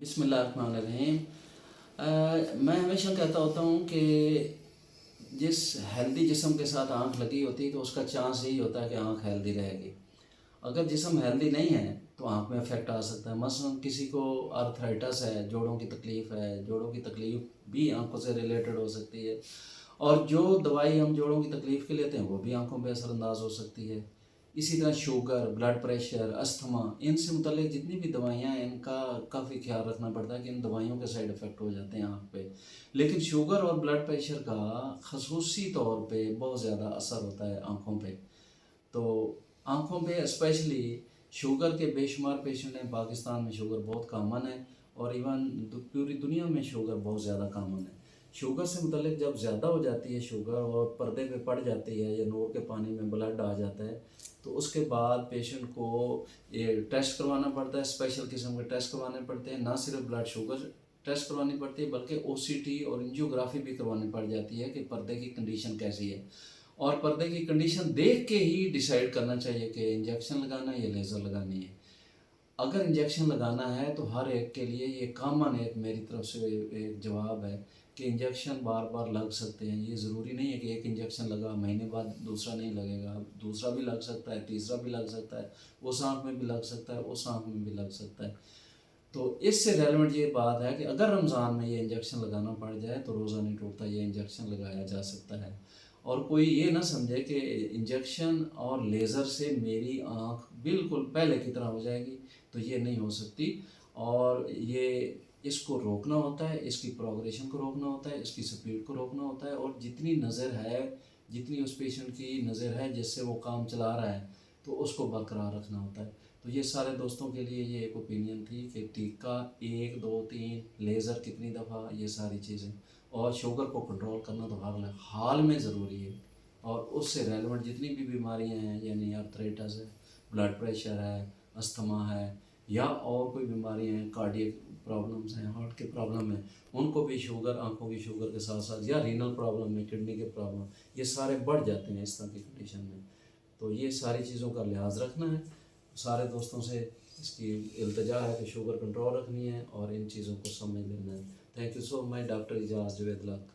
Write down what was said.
बिस्मिल्लाहिर्रहमानिर्रहीम। मैं हमेशा कहता होता हूँ कि जिस हेल्दी जिस्म के साथ आँख लगी होती है तो उसका चांस यही होता है कि आँख हेल्दी रहेगी। अगर जिस्म हेल्दी नहीं है तो आँख में इफ़ेक्ट आ सकता है। मसलन किसी को आर्थराइटिस है, जोड़ों की तकलीफ़ है, जोड़ों की तकलीफ़ भी आँखों से रिलेटेड हो सकती है। और जो दवाई हम जोड़ों की तकलीफ़ के लेते हैं वो भी आँखों पे असरअंदाज हो सकती है। इसी तरह शुगर, ब्लड प्रेशर, अस्थमा, इनसे मुतल्लिक जितनी भी दवाइयाँ हैं इनका काफ़ी ख्याल रखना पड़ता है कि इन दवाइयों के साइड इफ़ेक्ट हो जाते हैं आँख पे। लेकिन शुगर और ब्लड प्रेशर का ख़ुसूसी तौर पे बहुत ज़्यादा असर होता है आँखों पे। तो आँखों पे स्पेशली शुगर के बेशुमार पेशेंट हैं। पाकिस्तान में शुगर बहुत कॉमन है और इवन पूरी दुनिया में शुगर बहुत ज़्यादा कॉमन है। शुगर से मुतल्लिक जब ज़्यादा हो जाती है शुगर और पर्दे पे पड़ जाती है या नूर के पानी में ब्लड आ जाता है तो उसके बाद पेशेंट को ये टेस्ट करवाना पड़ता है। स्पेशल किस्म के टेस्ट करवाने पड़ते हैं। ना सिर्फ ब्लड शुगर टेस्ट करवानी पड़ती है बल्कि ओसीटी और एंजियोग्राफी भी करवानी पड़ जाती है कि पर्दे की कंडीशन कैसी है। और पर्दे की कंडीशन देख के ही डिसाइड करना चाहिए कि इंजेक्शन लगाना है या लेज़र लगानी है। अगर इंजेक्शन लगाना है तो हर एक के लिए ये कॉमन एक मेरी तरफ से एक जवाब है कि इंजेक्शन बार बार लग सकते हैं। ये ज़रूरी नहीं है कि एक इंजेक्शन लगा महीने बाद दूसरा नहीं लगेगा, दूसरा भी लग सकता है, तीसरा भी लग सकता है, उस आँख में भी लग सकता है, उस आँख में भी लग सकता है। तो इससे रेलेवेंट ये बात है कि अगर रमज़ान में ये इंजेक्शन लगाना पड़ जाए तो रोज़ा नहीं टूटता, ये इंजेक्शन लगाया जा सकता है। और कोई ये ना समझे कि इंजेक्शन और लेज़र से मेरी आँख बिल्कुल पहले की तरह हो जाएगी, तो ये नहीं हो सकती। और ये इसको रोकना होता है, इसकी प्रोग्रेशन को रोकना होता है, इसकी स्पीड को रोकना होता है और जितनी नज़र है, जितनी उस पेशेंट की नज़र है जिससे वो काम चला रहा है, तो उसको बरकरार रखना होता है। तो ये सारे दोस्तों के लिए ये एक ओपिनियन थी कि टीका 1, 2, 3, लेज़र कितनी दफ़ा, ये सारी चीज़ें। और शुगर को कंट्रोल करना तो हर हाल में ज़रूरी है। और उससे रेलेवेंट जितनी भी बीमारियां हैं यानी आर्थराइटिस है, ब्लड प्रेशर है, अस्थमा है या और कोई बीमारियां हैं, कार्डियक प्रॉब्लम्स हैं, हार्ट के प्रॉब्लम है, उनको भी शुगर, आंखों की शुगर के साथ साथ या रीनल प्रॉब्लम में, किडनी के प्रॉब्लम, ये सारे बढ़ जाते हैं इस तरह की कंडीशन में। तो ये सारी चीज़ों का लिहाज रखना है। सारे दोस्तों से इसकी इल्तिजा है कि शुगर कंट्रोल रखनी है और इन चीज़ों को समझ लेना है। Thank you so much. Doctor Ejaz Javed luck.